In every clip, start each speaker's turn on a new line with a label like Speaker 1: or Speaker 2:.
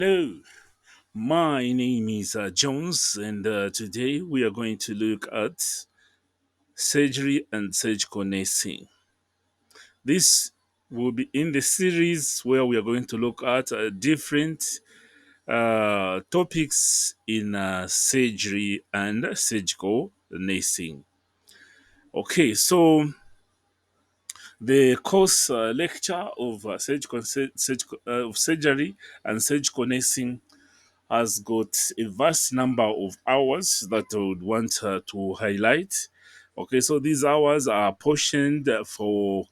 Speaker 1: Hello, my name is Jones, and today we are going to look at surgery and surgical nursing. This will be in the series where we are going to look at different topics in surgery and surgical nursing. Okay, so the course lecture of surgery and surgical nursing has got a vast number of hours that I would want to highlight. Okay, so these hours are portioned for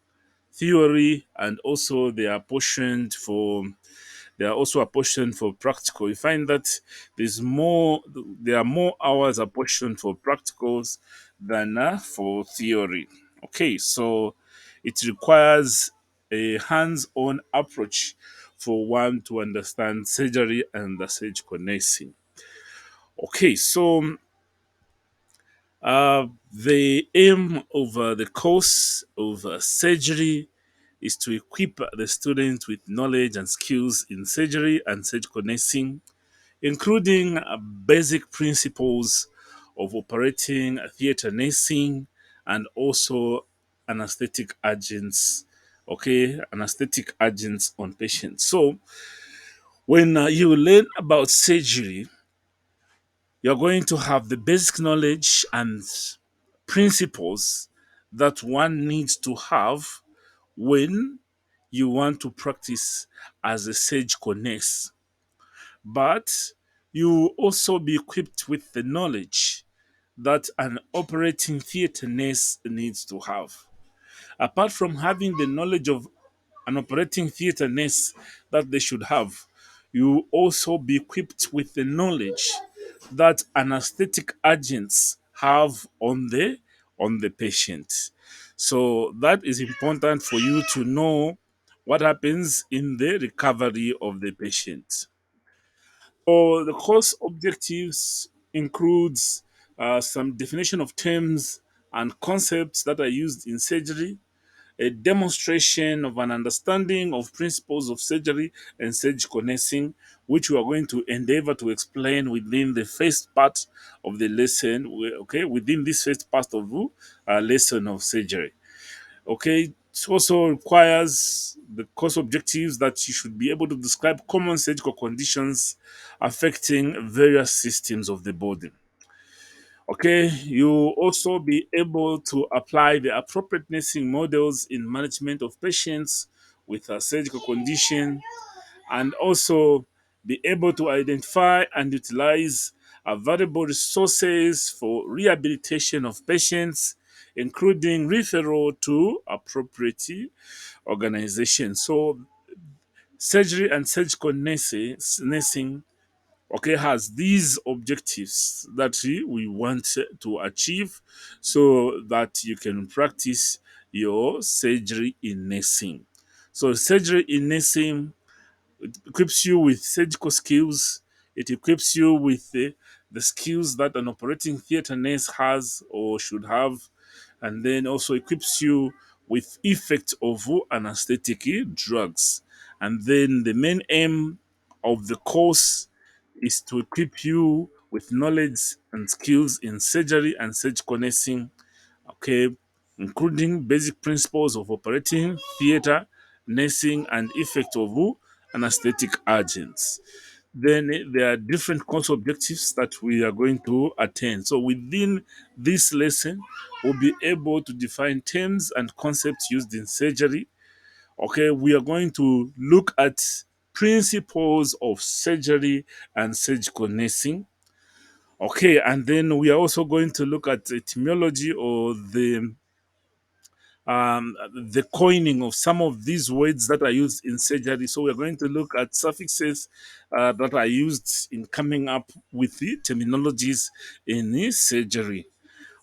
Speaker 1: theory, and also they are also apportioned for practical. You find that there are more hours apportioned for practicals than for theory. Okay, so it requires a hands-on approach for one to understand surgery and the surgical nursing. Okay, so the aim of the course of surgery is to equip the student with knowledge and skills in surgery and surgical nursing, including basic principles of operating theater nursing and also anesthetic agents. Okay, anesthetic agents on patients. So, when you learn about surgery, you're going to have the basic knowledge and principles that one needs to have when you want to practice as a surgical nurse. But you will also be equipped with the knowledge that an operating theater nurse needs to have. Apart from having the knowledge of an operating theater nurse that they should have, you will also be equipped with the knowledge that anesthetic agents have on the patient. So that is important for you to know what happens in the recovery of the patient. So the course objectives includes some definition of terms and concepts that are used in surgery, a demonstration of an understanding of principles of surgery and surgical nursing, which we are going to endeavor to explain within the first part of the lesson. Okay, within this first part of the lesson of surgery. Okay, it also requires the course objectives that you should be able to describe common surgical conditions affecting various systems of the body. Okay, you also be able to apply the appropriate nursing models in management of patients with a surgical condition, and also be able to identify and utilize available resources for rehabilitation of patients, including referral to appropriate organizations. So, surgery and surgical nursing okay, has these objectives that we want to achieve so that you can practice your surgery in nursing. So, surgery in nursing equips you with surgical skills. It equips you with the skills that an operating theater nurse has or should have, and then also equips you with effect of anesthetic drugs. And then the main aim of the course is to equip you with knowledge and skills in surgery and surgical nursing, okay, including basic principles of operating theater, nursing, and effect of anesthetic agents. Then there are different course objectives that we are going to attain. So within this lesson, we'll be able to define terms and concepts used in surgery. Okay, we are going to look at principles of surgery and surgical nursing. Okay, and then we are also going to look at etymology or the coining of some of these words that are used in surgery. So we're going to look at suffixes that are used in coming up with the terminologies in the surgery.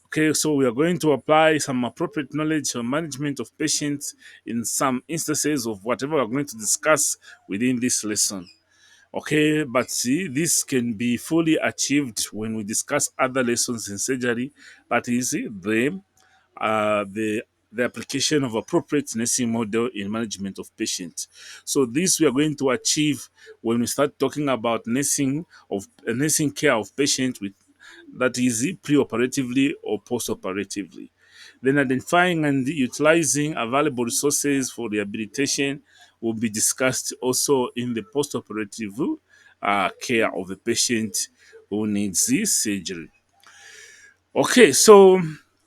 Speaker 1: Okay, so we are going to apply some appropriate knowledge on management of patients in some instances of whatever we're going to discuss within this lesson. Okay, but see, this can be fully achieved when we discuss other lessons in surgery. That is the the application of appropriate nursing model in management of patients. So this we are going to achieve when we start talking about nursing care of patients with that is pre-operatively or post-operatively. Then identifying and utilizing available resources for rehabilitation will be discussed also in the post-operative care of the patient who needs this surgery. Okay, so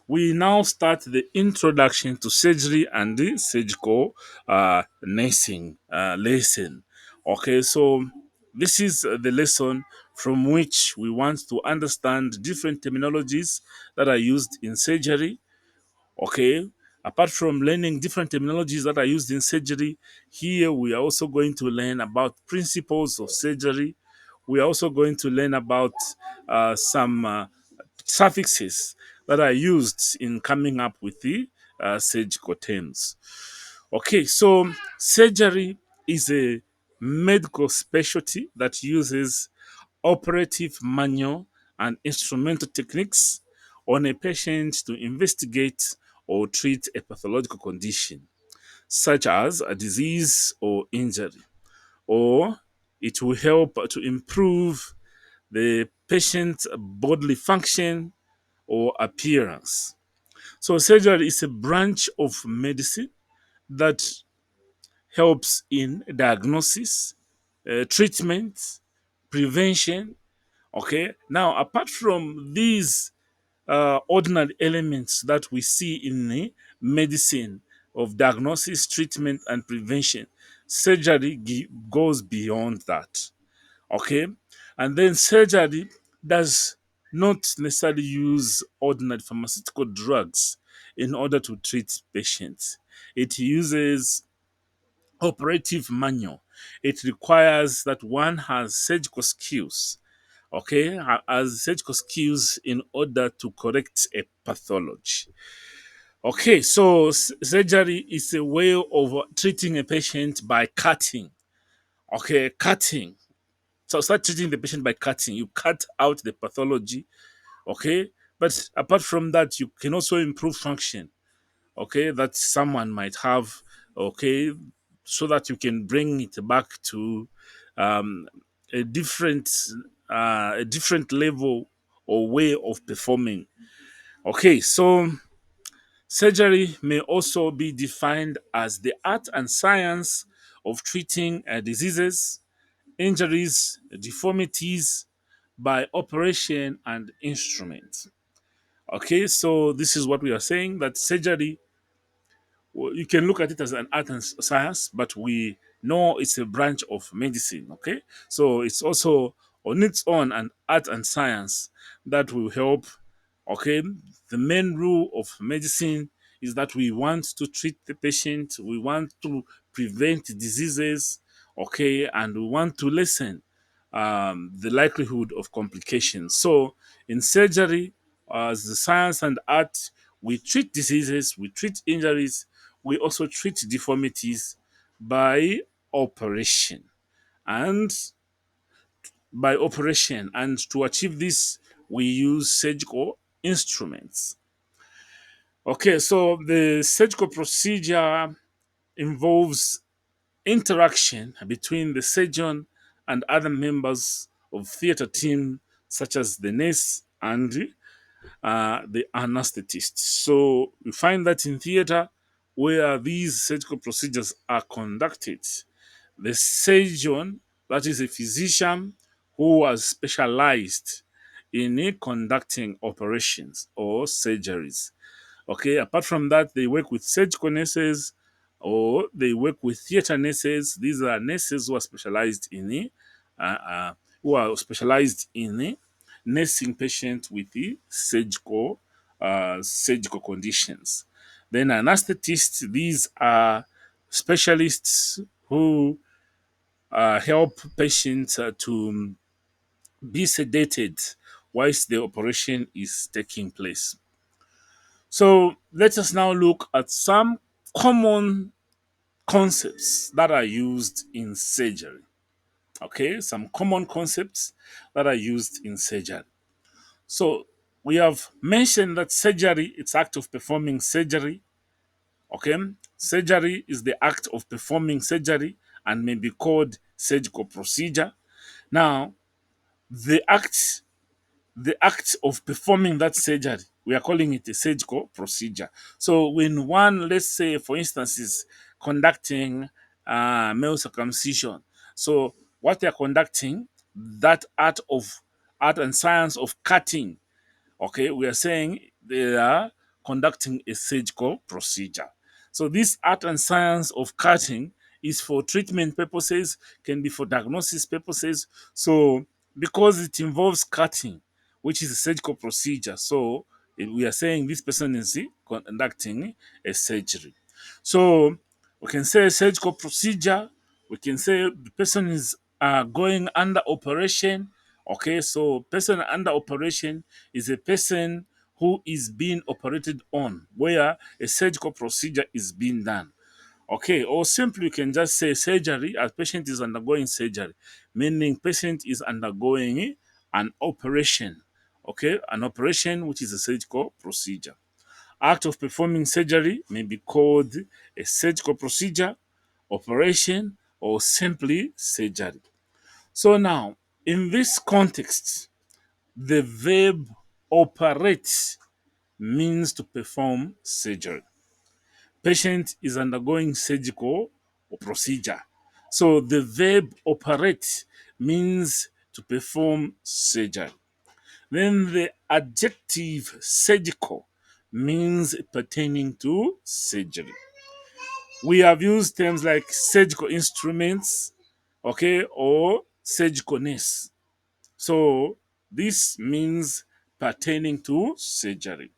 Speaker 1: we now start the introduction to surgery and the surgical nursing lesson. Okay, so this is the lesson from which we want to understand different terminologies that are used in surgery. Okay, apart from learning different terminologies that are used in surgery, here we are also going to learn about principles of surgery. We are also going to learn about some suffixes that are used in coming up with the surgical terms. Okay, so surgery is a medical specialty that uses operative manual and instrumental techniques on a patient to investigate or treat a pathological condition, such as a disease or injury, or it will help to improve the patient's bodily function or appearance. So, surgery is a branch of medicine that helps in diagnosis, treatment, prevention. Okay, now apart from these ordinary elements that we see in the medicine of diagnosis, treatment, and prevention, surgery goes beyond that. Okay, and then surgery does not necessarily use ordinary pharmaceutical drugs in order to treat patients. It uses operative manual. It requires that one has surgical skills, okay, has surgical skills in order to correct a pathology. Okay, so surgery is a way of treating a patient by cutting. Okay, cutting. So start treating the patient by cutting. You cut out the pathology, okay? But apart from that, you can also improve function, okay, that someone might have, okay, so that you can bring it back to um, a different level or way of performing. Okay, so surgery may also be defined as the art and science of treating diseases, injuries, deformities by operation and instrument. Okay, so this is what we are saying, that surgery, well, you can look at it as an art and science, but we know it's a branch of medicine. Okay, so it's also on its own an art and science that will help. Okay, the main rule of medicine is that we want to treat the patient, we want to prevent diseases, okay, and we want to lessen the likelihood of complications. So, in surgery, as the science and art, we treat diseases, we treat injuries, we also treat deformities by operation. And and to achieve this, we use surgical instruments. Okay, so the surgical procedure involves interaction between the surgeon and other members of theater team, such as the nurse and the anesthetist. So we find that in theater, where these surgical procedures are conducted, the surgeon, that is a physician who has specialized in conducting operations or surgeries. Okay, apart from that, they work with surgical nurses or they work with theater nurses. These are nurses who are specialized in nursing patients with the surgical conditions. Then anesthetists, these are specialists who help patients to be sedated whilst the operation is taking place. So let us now look at some common concepts that are used in surgery. Okay, some common concepts that are used in surgery. So we have mentioned that surgery, it's act of performing surgery. Okay, surgery is the act of performing surgery and may be called surgical procedure. Now, the act the act of performing that surgery, we are calling it a surgical procedure. So when one, let's say, for instance, is conducting male circumcision, so what they are conducting, that art and science of cutting, okay, we are saying they are conducting a surgical procedure. So this art and science of cutting is for treatment purposes, can be for diagnosis purposes. So because it involves cutting, which is a surgical procedure, so we are saying this person is conducting a surgery. So we can say surgical procedure. We can say the person is going under operation. Okay, so person under operation is a person who is being operated on, where a surgical procedure is being done. Okay, or simply you can just say surgery as patient is undergoing surgery, meaning patient is undergoing an operation. Okay, an operation which is a surgical procedure. Act of performing surgery may be called a surgical procedure, operation, or simply surgery. So now, in this context, the verb operate means to perform surgery. Patient is undergoing surgical procedure. So the verb operate means to perform surgery. Then the adjective surgical means pertaining to surgery. We have used terms like surgical instruments, okay, or surgicalness. So this means pertaining to surgery.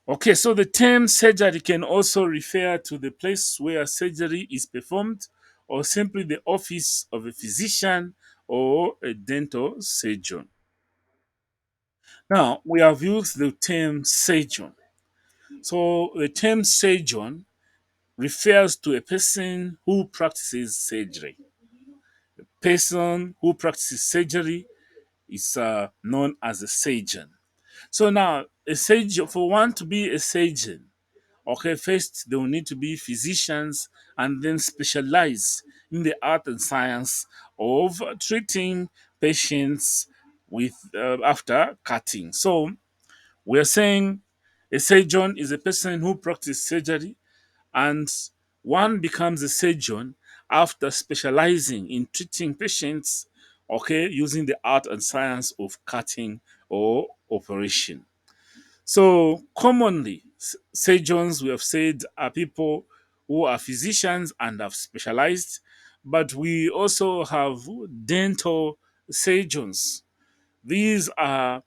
Speaker 1: Okay, so the term surgery can also refer to the place where surgery is performed or simply the office of a physician or a dental surgeon. Now, we have used the term surgeon. So the term surgeon refers to a person who practices surgery. Person who practices surgery is known as a surgeon. So now, a surgeon, for one to be a surgeon, okay, first they will need to be physicians and then specialize in the art and science of treating patients with after cutting. So we are saying a surgeon is a person who practices surgery, and one becomes a surgeon after specializing in treating patients, okay, using the art and science of cutting or operation. So commonly, surgeons, we have said, are people who are physicians and have specialized, but we also have dental surgeons. These are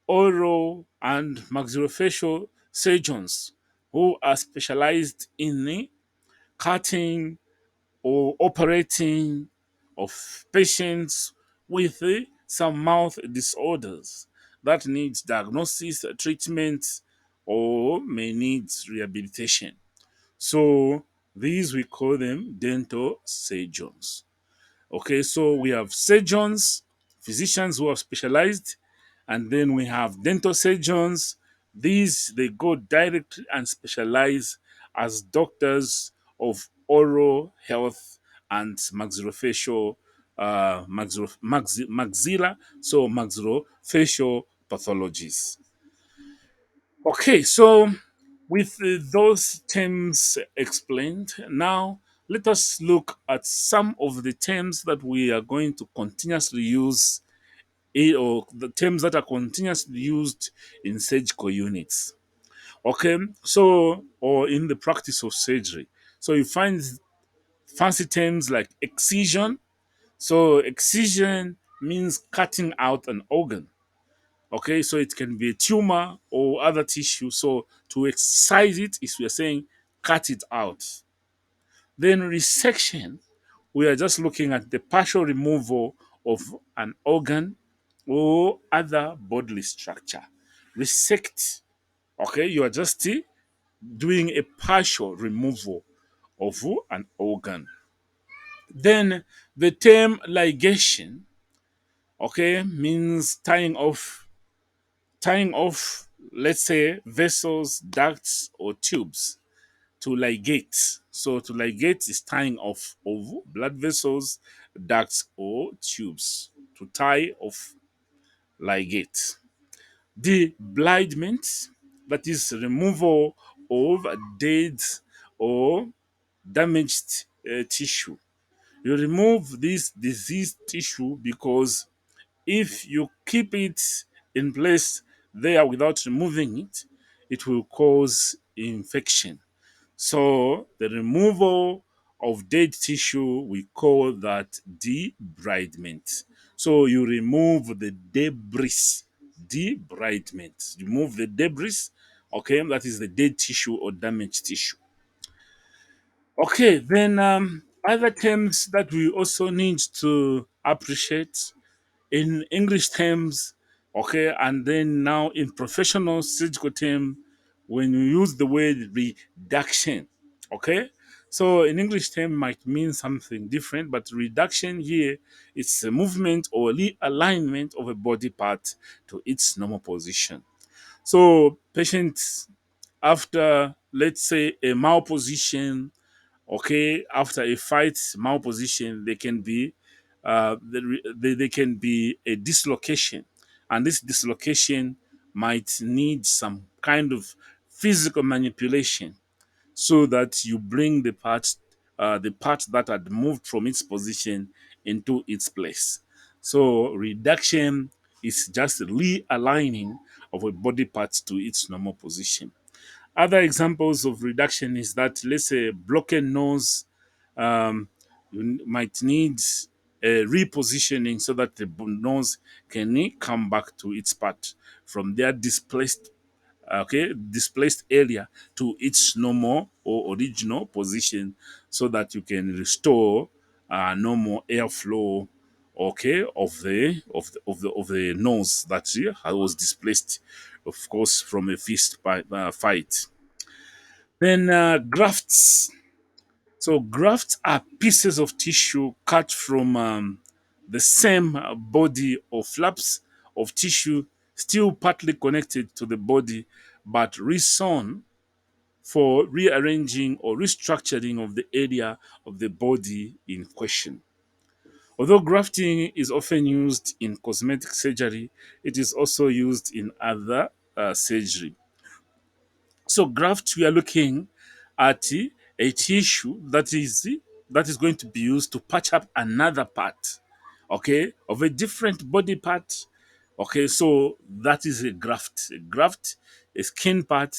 Speaker 1: oral and maxillofacial surgeons who are specialized in the cutting or operating of patients with some mouth disorders that needs diagnosis, treatment, or may need rehabilitation. So these we call them dental surgeons. Okay, so we have surgeons, physicians who are specialized, and then we have dental surgeons. These they go directly and specialize as doctors of oral health and maxillofacial maxilla, so maxillofacial pathologies. Okay, so with those terms explained, now let us look at some of the terms that we are going to continuously use, or the terms that are continuously used in surgical units. Okay, so, or in the practice of surgery. So you find fancy terms like excision. So excision means cutting out an organ. Okay, so it can be a tumor or other tissue. So to excise it is we are saying cut it out. Then resection, we are just looking at the partial removal of an organ or other bodily structure. Resect, okay, you are just doing a partial removal of an organ. Then the term ligation, okay, means tying off, let's say, vessels, ducts, or tubes to ligate. So to ligate is tying of blood vessels, ducts, or tubes. To tie off, ligate. Debridement, that is removal of dead or damaged tissue. You remove this diseased tissue because if you keep it in place there without removing it, it will cause infection. So the removal of dead tissue, we call that debridement. So you remove the debris, debridement. Remove the debris, okay, that is the dead tissue or damaged tissue. Okay, then other terms that we also need to appreciate in English terms, okay, and then now in professional surgical term, when you use the word reduction, okay. So in English term might mean something different, but reduction here it's a movement or realignment of a body part to its normal position. So patients after let's say a malposition, okay, after a fight malposition, they can be they can be a dislocation, and this dislocation might need some kind of physical manipulation so that you bring the part that had moved from its position into its place. So reduction is just realigning of a body part to its normal position. Other examples of reduction is that, let's say, broken nose, you might need a repositioning so that the nose can come back to its part from their displaced area to its normal or original position, so that you can restore normal airflow, okay, of the nose that was displaced, of course, from a fist fight. Then grafts. So grafts are pieces of tissue cut from the same body or flaps of tissue, still partly connected to the body, but resewn for rearranging or restructuring of the area of the body in question. Although grafting is often used in cosmetic surgery, it is also used in other surgery. So graft, we are looking at a tissue that is going to be used to patch up another part, okay, of a different body part. Okay, so that is a graft. A graft, a skin part,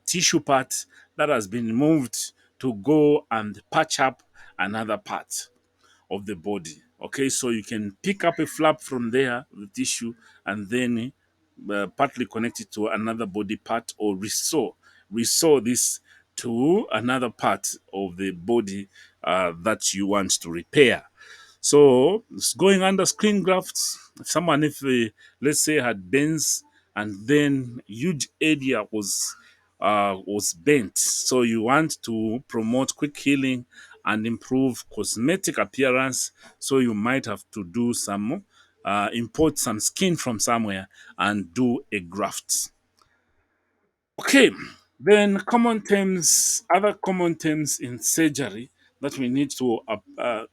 Speaker 1: tissue part that has been removed to go and patch up another part of the body. Okay, so you can pick up a flap from there, the tissue, and then partly connect it to another body part, or restore this to another part of the body that you want to repair. So it's going under skin grafts. Someone, if let's say had burns and then huge area was bent, so you want to promote quick healing and improve cosmetic appearance. So you might have to do some import some skin from somewhere and do a graft. Okay, then other common terms in surgery that we need to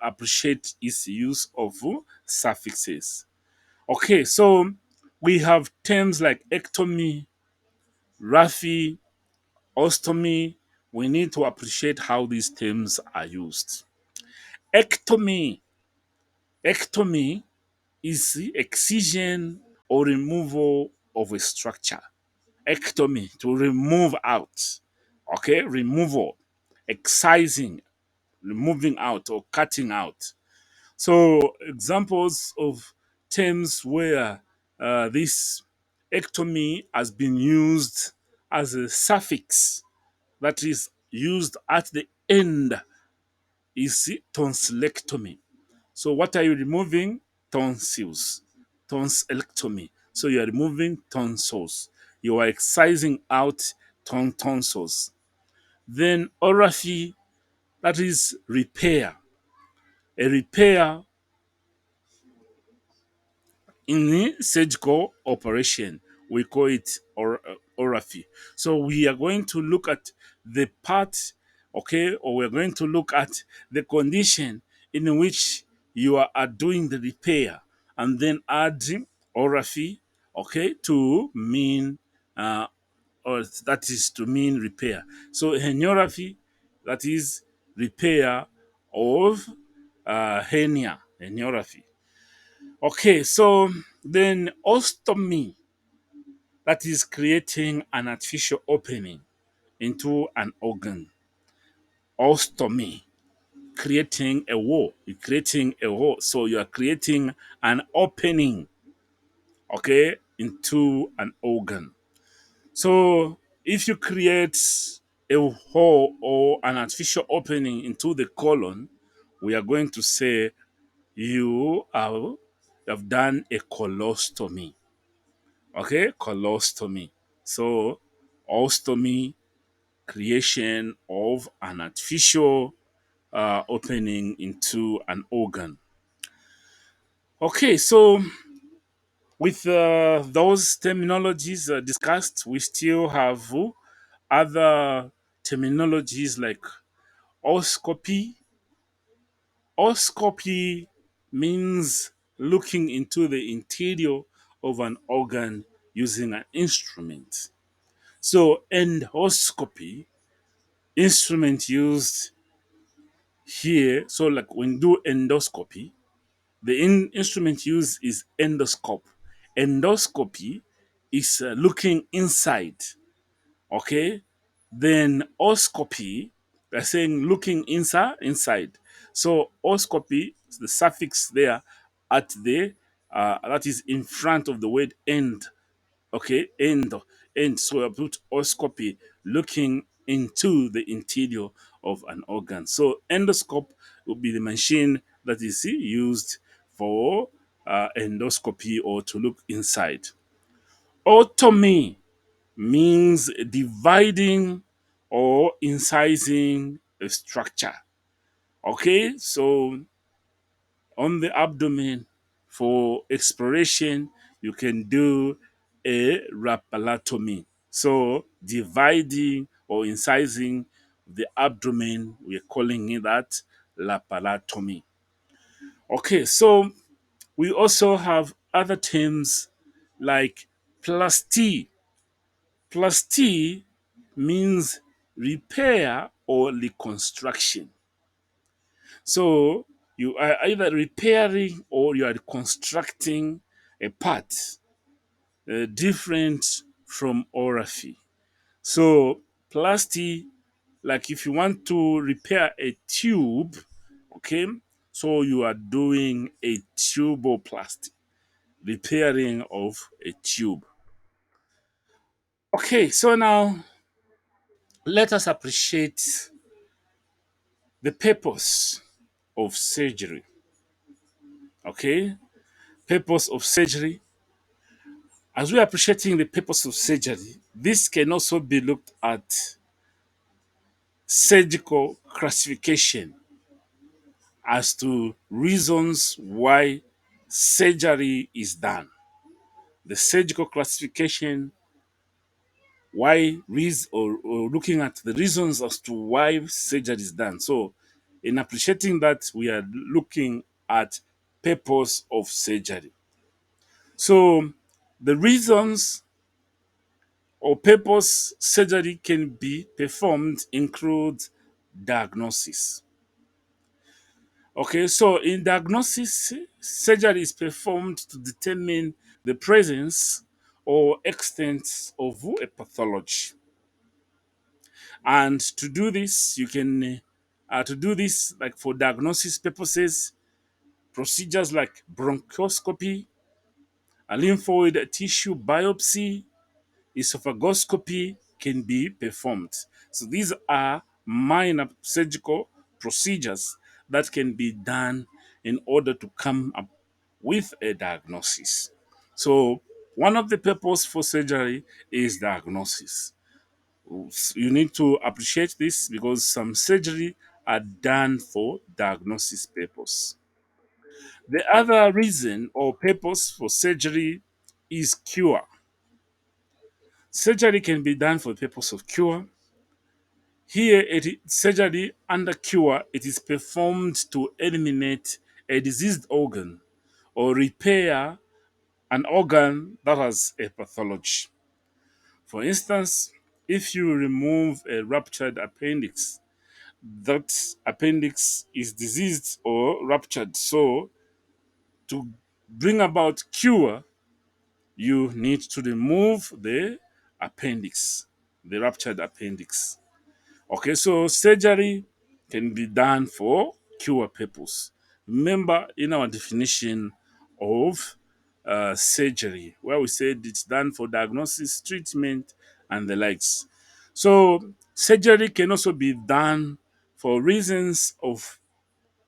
Speaker 1: appreciate is the use of suffixes. Okay, so we have terms like ectomy, raphy, ostomy. We need to appreciate how these terms are used. Ectomy. Ectomy is the excision or removal of a structure. Ectomy, to remove out. Okay, removal, excising, removing out or cutting out. So examples of terms where this ectomy has been used as a suffix, that is used at the end, is tonsillectomy. So what are you removing? Tonsils. Tonsillectomy. So you are removing tonsils. You are excising out tonsils. Then oraphy, that is repair. A repair in the surgical operation we call it oraphy. So we are going to look at the part, okay, or we're going to look at the condition in which you are doing the repair, and then adding oraphy, okay, to mean or that is to mean repair. So heniorrhaphy, that is repair of hernia, heniorrhaphy. Okay, so then ostomy, that is creating an artificial opening into an organ. Ostomy, creating a hole. So you are creating an opening, okay, into an organ. So if you create a hole or an artificial opening into the colon, we are going to say you have done a colostomy. Okay, colostomy. So ostomy, creation of an artificial opening into an organ. Okay, so with those terminologies discussed, we still have other terminologies like oscopy. Oscopy means looking into the interior of an organ using an instrument. So endoscopy, instrument used here. So like when you do endoscopy, the instrument used is endoscope. Endoscopy is looking inside. Okay, then oscopy, they're saying looking inside. So oscopy, the suffix there at the that is in front of the word end. Okay, end. So I put oscopy, looking into the interior of an organ. So endoscope will be the machine that is used for endoscopy or to look inside. Otomy means dividing or incising a structure. Okay, so on the abdomen for exploration, you can do a rapalotomy. So dividing or incising the abdomen, we're calling it that laparotomy. Okay, so we also have other terms like plasty. Plasty means repair or reconstruction. So you are either repairing or you are reconstructing a part different from oraphy. So plasty, like if you want to repair a tube, okay, so you are doing a tuboplasty, repairing of a tube. Okay, so now let us appreciate the purpose of surgery. Okay, purpose of surgery. As we are appreciating the purpose of surgery, this can also be looked at surgical classification as to reasons why surgery is done. The surgical classification, or looking at the reasons as to why surgery is done. So, in appreciating that, we are looking at purpose of surgery. So, the reasons or purpose surgery can be performed include diagnosis. Okay, so in diagnosis, surgery is performed to determine the presence or extent of a pathology. And to do this, like for diagnosis purposes, procedures like bronchoscopy, a lymphoid tissue biopsy, esophagoscopy can be performed. So these are minor surgical procedures that can be done in order to come up with a diagnosis. So one of the purpose for surgery is diagnosis. You need to appreciate this because some surgery are done for diagnosis purpose. The other reason or purpose for surgery is cure. Surgery can be done for the purpose of cure. Here, surgery under cure, it is performed to eliminate a diseased organ or repair an organ that has a pathology. For instance, if you remove a ruptured appendix, that appendix is diseased or ruptured. So, to bring about cure, you need to remove the appendix, the ruptured appendix. Okay, so surgery can be done for cure purpose. Remember, in our definition of surgery, where we said it's done for diagnosis, treatment, and the likes. So, surgery can also be done for reasons of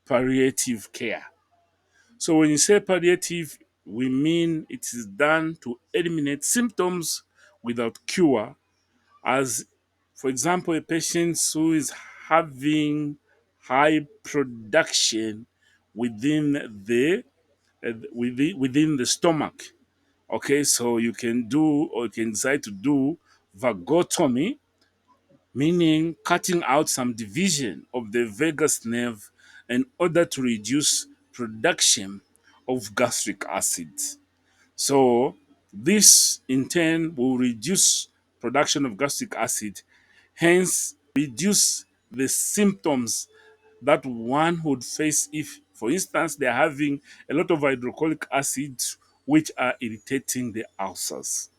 Speaker 1: palliative care. So, when you say palliative, we mean it is done to eliminate symptoms without cure, as for example a patient who is having high production within the stomach. Okay, so you can do, or you can decide to do, vagotomy, meaning cutting out some division of the vagus nerve in order to reduce production of gastric acid. So this in turn will reduce production of gastric acid, hence reduce the symptoms that one would face if, for instance, they're having a lot of hydrochloric acid which are irritating the ulcers.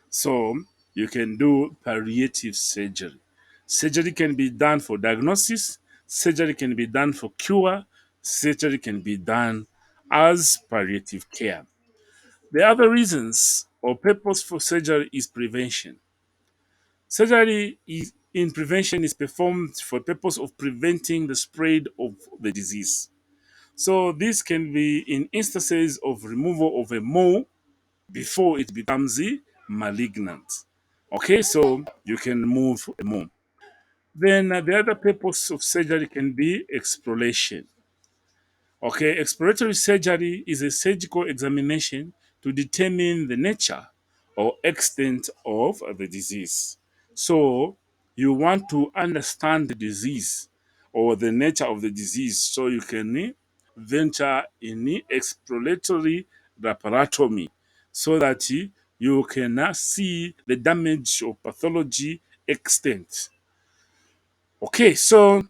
Speaker 1: So you can do palliative surgery. Surgery can be done for diagnosis, surgery can be done for cure, surgery can be done as palliative care. The other reasons or purpose for surgery is prevention. Surgery is, in prevention is performed for the purpose of preventing the spread of the disease. So this can be in instances of removal of a mole before it becomes malignant. Okay, so you can remove a mole. Then the other purpose of surgery can be exploration. Okay, exploratory surgery is a surgical examination to determine the nature or extent of the disease. So, you want to understand the disease or the nature of the disease so you can venture in exploratory laparotomy so that you can see the damage or pathology extent. Okay, so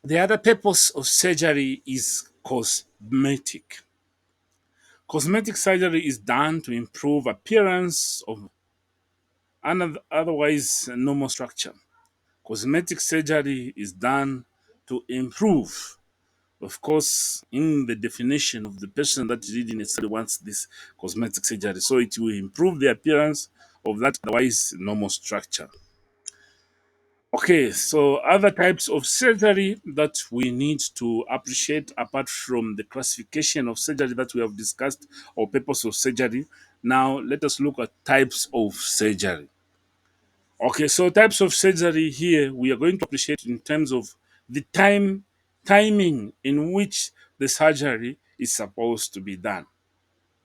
Speaker 1: the other purpose of surgery is cosmetic. Cosmetic surgery is done to improve appearance of an otherwise normal structure. Cosmetic surgery is done to improve, of course, in the definition of the person that is reading it wants this cosmetic surgery. So it will improve the appearance of that otherwise normal structure. Okay, so other types of surgery that we need to appreciate apart from the classification of surgery that we have discussed or purpose of surgery. Now, let us look at types of surgery. Okay, so types of surgery here we are going to appreciate in terms of the timing in which the surgery is supposed to be done.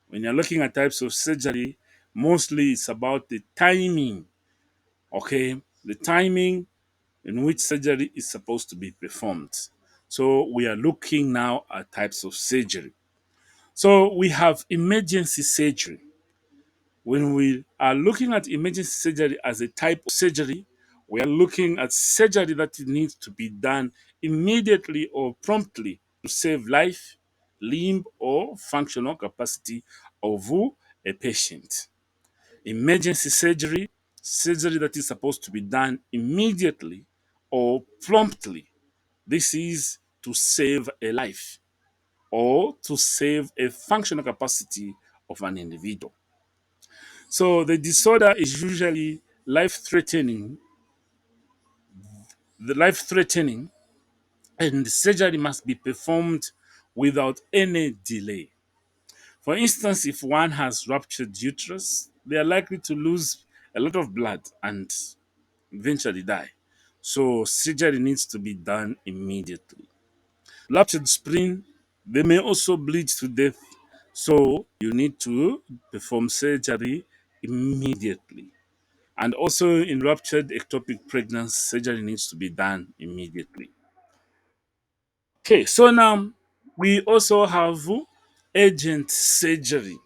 Speaker 1: When you're looking at types of surgery, mostly it's about the timing. Okay, the timing in which surgery is supposed to be performed. So we are looking now at types of surgery. So we have emergency surgery. When we are looking at emergency surgery as a type of surgery, we are looking at surgery that needs to be done immediately or promptly to save life, limb, or functional capacity of a patient. Emergency surgery, surgery that is supposed to be done immediately or promptly. This is to save a life or to save a functional capacity of an individual. So the disorder is usually life threatening, and the surgery must be performed without any delay. For instance, if one has ruptured uterus, they are likely to lose a lot of blood and eventually die. So surgery needs to be done immediately. Ruptured spleen, they may also bleed to death. So you need to perform surgery immediately. And also in ruptured ectopic pregnancy, surgery needs to be done immediately. Okay, so now we also have urgent surgery,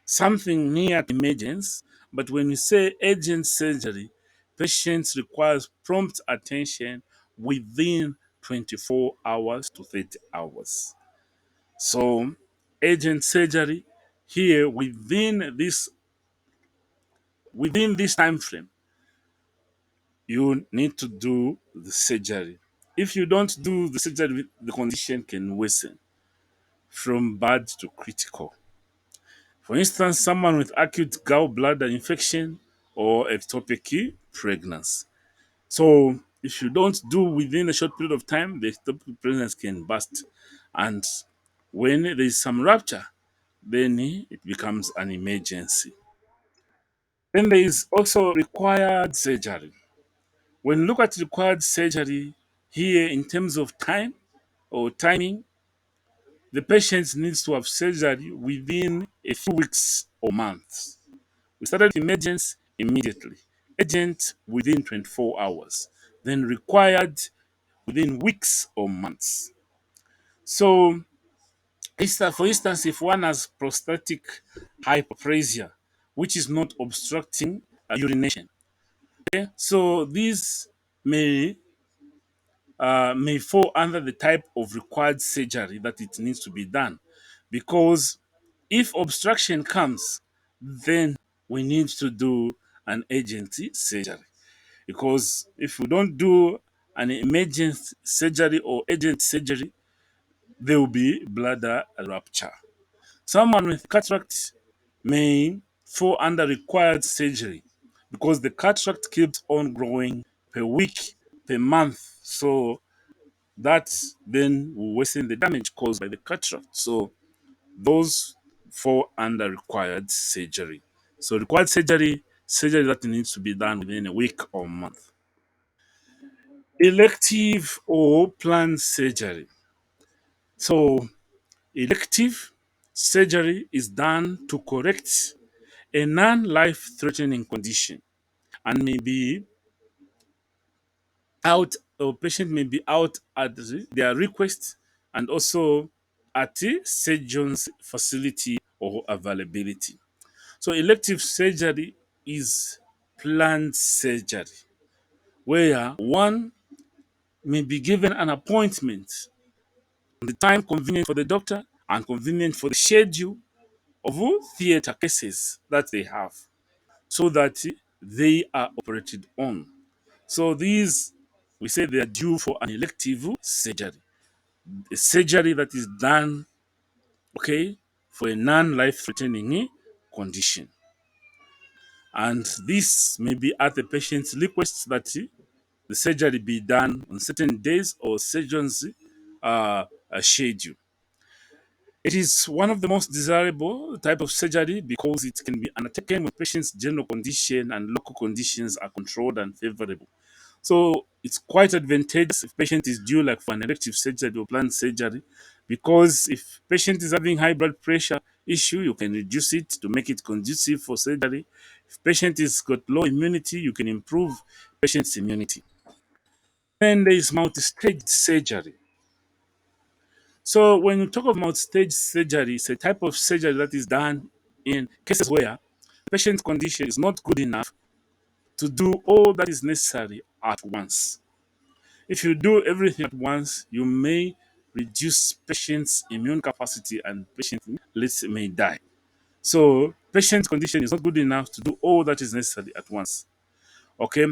Speaker 1: something near emergence. But when we say urgent surgery, patients requires prompt attention within 24 hours to 30 hours. So urgent surgery here within this time frame, you need to do the surgery. If you don't do the surgery, the condition can worsen from bad to critical. For instance, someone with acute gallbladder infection or ectopic pregnancy. So, if you don't do within a short period of time, the ectopic pregnancy can burst. And when there is some rupture, then it becomes an emergency. Then there is also required surgery. When you look at required surgery here in terms of time or timing, the patient needs to have surgery within a few weeks or months. We started emergency immediately, urgent within 24 hours, then required within weeks or months. So, for instance, if one has prostatic hyperplasia, which is not obstructing urination, okay, so these may may fall under the type of required surgery that it needs to be done. Because if obstruction comes, then we need to do an emergency surgery. Because if we don't do an emergency surgery or urgent surgery, there will be bladder rupture. Someone with cataract may fall under required surgery because the cataract keeps on growing per week, per month. So that then will worsen the damage caused by the cataract. So those fall under required surgery. So required surgery that needs to be done within a week or month. Elective or planned surgery. So elective surgery is done to correct a non-life threatening condition and may be out or patient may be out at their request and also at the surgeon's facility or availability. So elective surgery is planned surgery where one may be given an appointment on the time convenient for the doctor and convenient for the schedule of theater cases that they have so that they are operated on. So these, we say they are due for an elective surgery, a surgery that is done, okay, for a non-life threatening condition. And this may be at the patient's request that the surgery be done on certain days or surgeon's schedule. It is one of the most desirable type of surgery because it can be undertaken when patient's general condition and local conditions are controlled and favorable. So it's quite advantageous if patient is due like for an elective surgery or planned surgery, because if patient is having high blood pressure issue, you can reduce it to make it conducive for surgery. If patient is got low immunity, you can improve patient's immunity. Then there is multi-stage surgery. So when you talk about multi-stage surgery, it's a type of surgery that is done in cases where the patient's condition is not good enough to do all that is necessary at once. If you do everything at once, you may reduce patient's immune capacity and patient may die. So patient's condition is not good enough to do all that is necessary at once. Okay.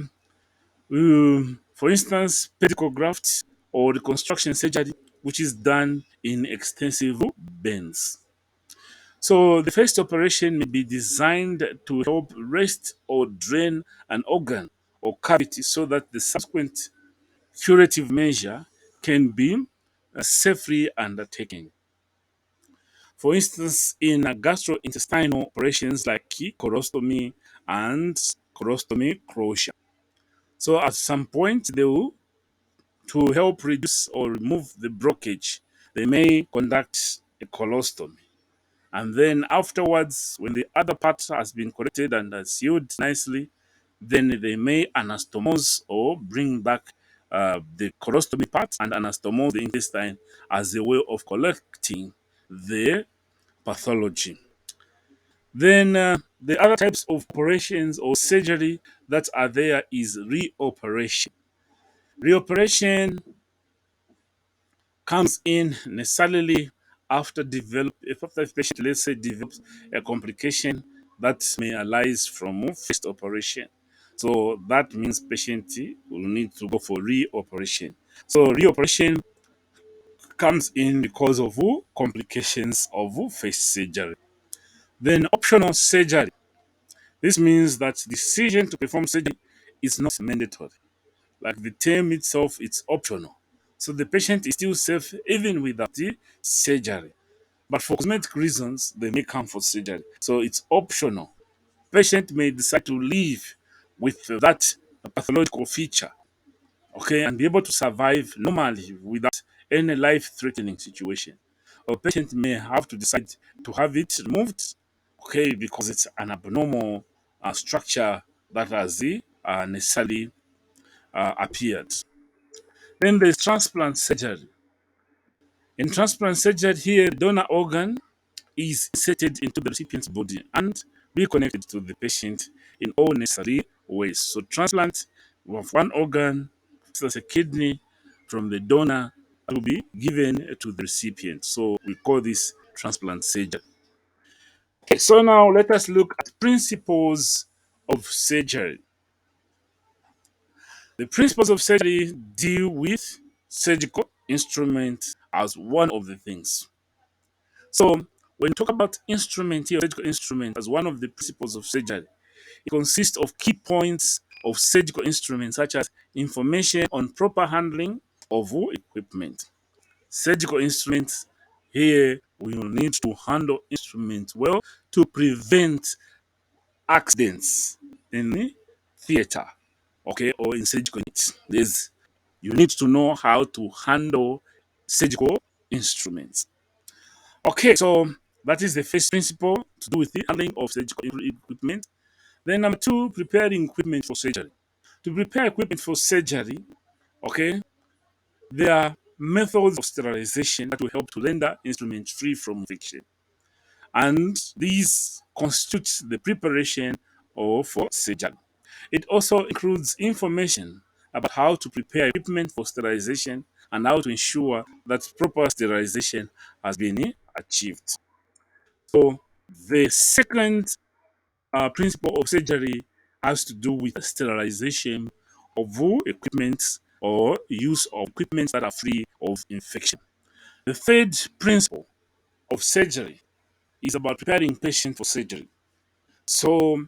Speaker 1: For instance, pedicle graft or reconstruction surgery, which is done in extensive burns. So the first operation may be designed to help rest or drain an organ or cavity so that the subsequent curative measure can be safely undertaken. For instance, in gastrointestinal operations like colostomy and colostomy closure. So at some point, they will, to help reduce or remove the blockage, they may conduct a colostomy. And then afterwards, when the other part has been corrected and has healed nicely, Then they may anastomose or bring back the colostomy part and anastomose the intestine as a way of collecting the pathology. Then the other types of operations or surgery that are there is reoperation. Reoperation comes in necessarily after after the patient, let's say, develops a complication that may arise from first operation. So that means patient will need to go for reoperation. So reoperation comes in because of complications of first surgery. Then optional surgery. This means that the decision to perform surgery is not mandatory. Like the term itself, it's optional. So the patient is still safe even without the surgery. But for cosmetic reasons, they may come for surgery. So it's optional. Patient may decide to live with that pathological feature, okay, and be able to survive normally without any life-threatening situation. Or patient may have to decide to have it removed, okay, because it's an abnormal structure that has necessarily appeared. Then there's transplant surgery. In transplant surgery, here, donor organ is inserted into the recipient's body and reconnected to the patient in all necessary ways. So, transplant of one organ, such as a kidney, from the donor will be given to the recipient. So, we call this transplant surgery. Okay, so now let us look at principles of surgery. The principles of surgery deal with surgical instruments as one of the things. So, when you talk about instrument here, surgical instrument as one of the principles of surgery, it consists of key points of surgical instruments such as information on proper handling of equipment. Surgical instruments here we will need to handle instruments well to prevent accidents in the theater, okay, or in surgical units. You need to know how to handle surgical instruments. Okay, so that is the first principle to do with the handling of surgical equipment. Then number two, preparing equipment for surgery. To prepare equipment for surgery, okay, there are methods of sterilization that will help to render instruments free from infection. And these constitute the preparation for surgery. It also includes information about how to prepare equipment for sterilization and how to ensure that proper sterilization has been achieved. So, the second principle of surgery has to do with sterilization of equipment or use of equipment that are free of infection. The third principle of surgery is about preparing patient for surgery. So,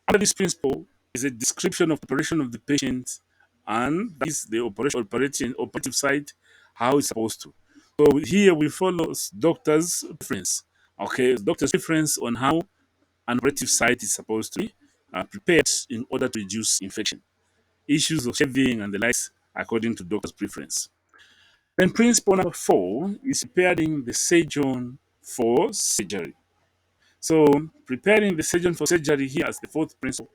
Speaker 1: under this principle is a description of preparation of the patient and that is the operative side, how it's supposed to. So here we follow doctor's preference. Okay, doctor's preference on how an operative site is supposed to be prepared in order to reduce infection. Issues of shaving and the likes according to doctor's preference. Then principle number four is preparing the surgeon for surgery. So preparing the surgeon for surgery here as the fourth principle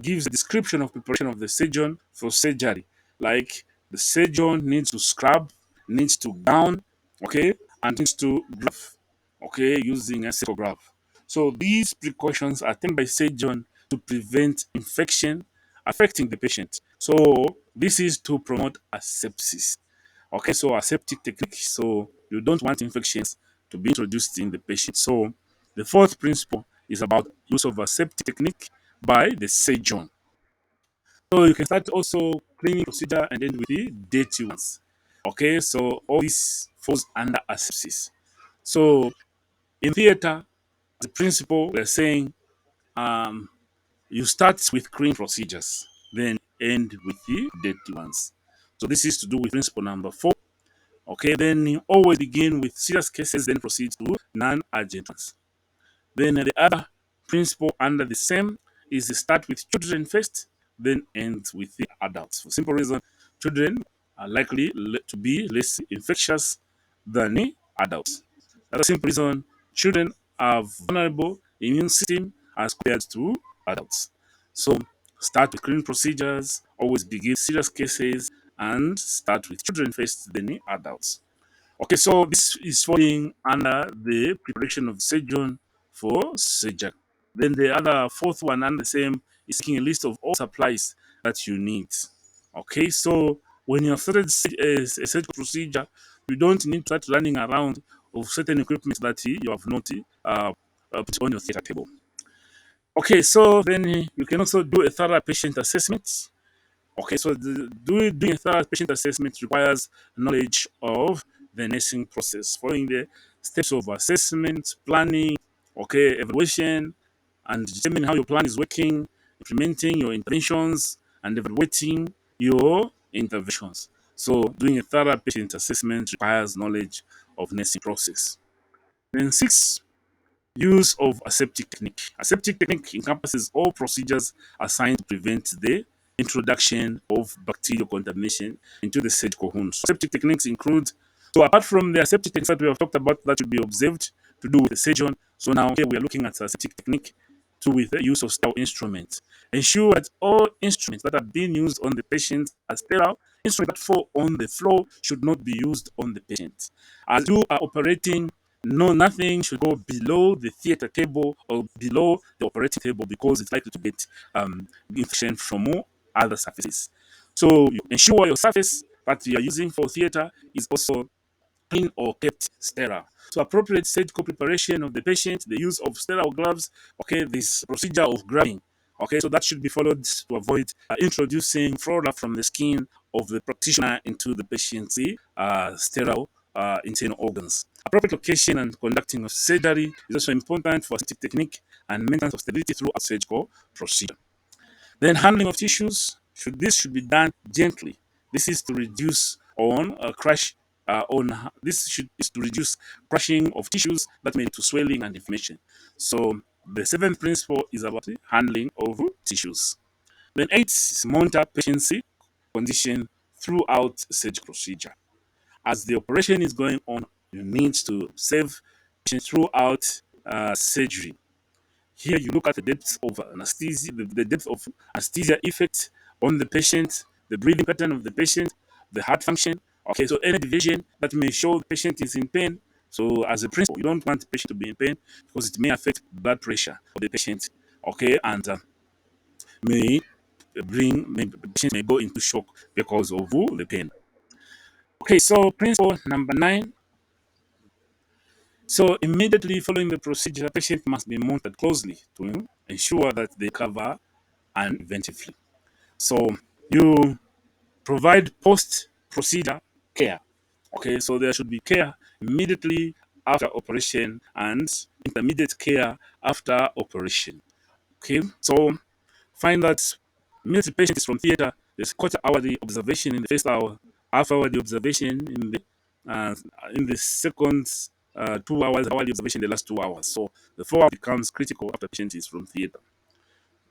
Speaker 1: gives a description of preparation of the surgeon for surgery. Like the surgeon needs to scrub, needs to gown, okay, and needs to glove, okay, using a safe glove. So these precautions are taken by surgeon to prevent infection affecting the patient. So this is to promote asepsis. Okay, so aseptic technique. So you don't want infections to be introduced in the patient. So the fourth principle is about use of aseptic technique by the surgeon. So you can start also cleaning procedure and end with the dirty ones. Okay, so all this falls under asepsis. So in theater, the principle we're saying um, you start with clean procedures, then end with the dirty ones. So this is to do with principle number four. Okay, then you always begin with serious cases, then proceed to non-urgent ones. Then the other principle under the same is to start with children first, then end with the adults. For simple reason, children are likely to be less infectious than the adults. That's a simple reason children have vulnerable immune system as compared to adults. So Start with cleaning procedures, always begin serious cases, and start with children first, then adults. Okay, so this is falling under the preparation of the surgeon for surgery. Then the other fourth one and the same is making a list of all supplies that you need. Okay, so when you have started a surgical procedure, you don't need to start running around of certain equipment that you have not put on your theater table. Okay, so then you can also do a thorough patient assessment. Okay, so doing a thorough patient assessment requires knowledge of the nursing process, following the steps of assessment, planning, okay, evaluation, and determining how your plan is working, implementing your interventions, and evaluating your interventions. So, doing a thorough patient assessment requires knowledge of nursing process. Then six, use of aseptic technique. Aseptic technique encompasses all procedures assigned to prevent the introduction of bacterial contamination into the surgical wounds. Aseptic techniques include, so apart from the aseptic techniques that we have talked about that should be observed to do with the surgeon, so now here we are looking at aseptic technique to with the use of sterile instruments. Ensure that all instruments that are being used on the patient are sterile. Instruments that fall on the floor should not be used on the patient. As you are operating, no, nothing should go below the theater table or below the operating table because it's likely to get infection from other surfaces. So you ensure your surface that you are using for theater is also clean or kept sterile. So appropriate surgical preparation of the patient, the use of sterile gloves, okay, this procedure of grabbing, okay, so that should be followed to avoid introducing flora from the skin of the practitioner into the patient's sterile internal organs. Appropriate location and conducting of surgery is also important for aseptic technique and maintenance of stability throughout surgical procedure. Then handling of tissues should be done gently. This is to reduce on crush on this should is to reduce crushing of tissues that may lead to swelling and inflammation. So the seventh principle is about the handling of tissues. Then eight is monitor patient's condition throughout surgical procedure. As the operation is going on, you need to save patient throughout surgery. Here you look at the depth of anesthesia, the depth of anesthesia effect on the patient, the breathing pattern of the patient, the heart function. Okay, so any deviation that may show the patient is in pain. So as a principle, you don't want the patient to be in pain because it may affect blood pressure of the patient. Okay, and may the patient may go into shock because of the pain. Okay, so principle number nine. So immediately following the procedure, the patient must be monitored closely to ensure that they cover unpreventively. So you provide post-procedure care. Okay, so there should be care immediately after operation and intermediate care after operation. Okay, so find that immediately the patient is from theater, there's quarter hour the observation in the first hour, half hour the observation uh, in the second 2 hours, hour the observation the last 2 hours. So the 4 hour becomes critical after the patient is from theater.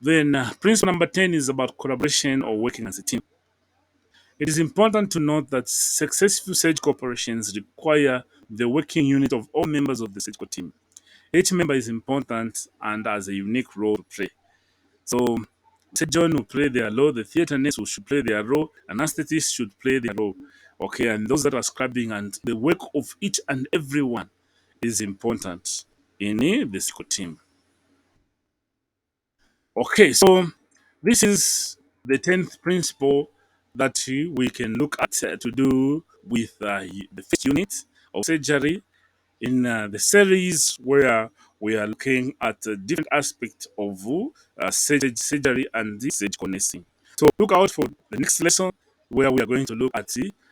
Speaker 1: Then principle number 10 is about collaboration or working as a team. It is important to note that successful surgical operations require the working unit of all members of the surgical team. Each member is important and has a unique role to play. So, surgeon will play their role, the theater nurse should play their role, anesthetist should play their role. Okay, and those that are scribing and the work of each and every one is important in the surgical team. Okay, so this is the 10th principle that we can look at to do with the first unit of surgery in the series where we are looking at different aspects of surgery and the surgical nursing. So look out for the next lesson where we are going to look at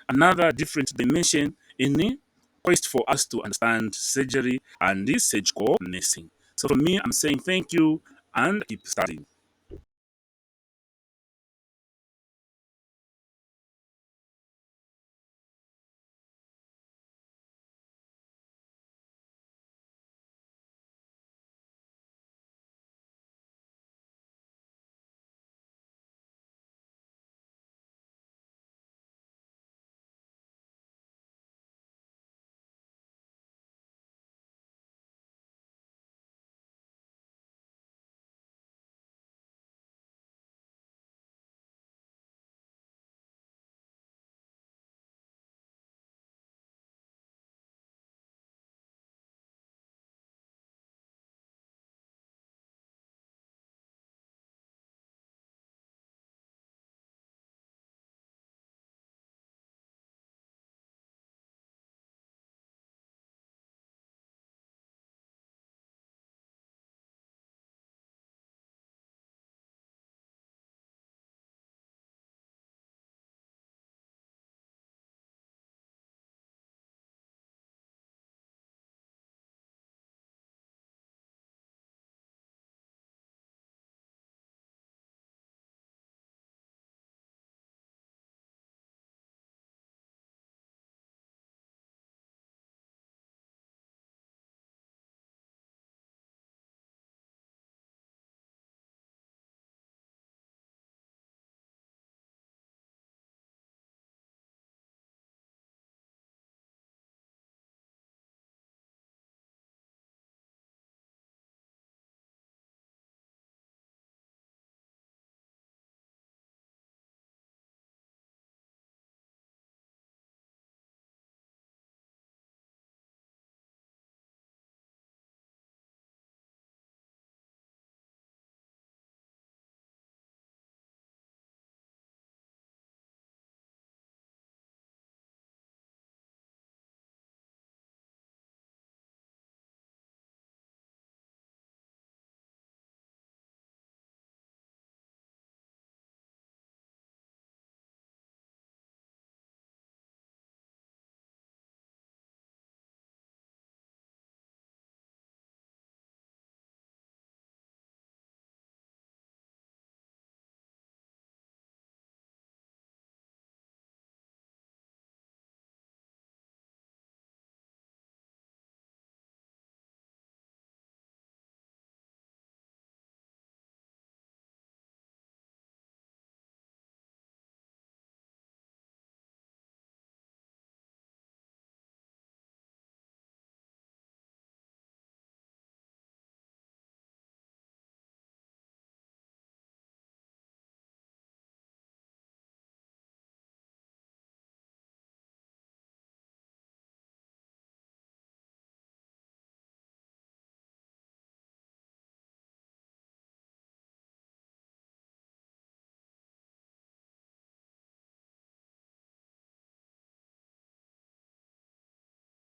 Speaker 1: another different dimension in the quest for us to understand surgery and the surgical nursing. So for me, I'm saying thank you and keep studying.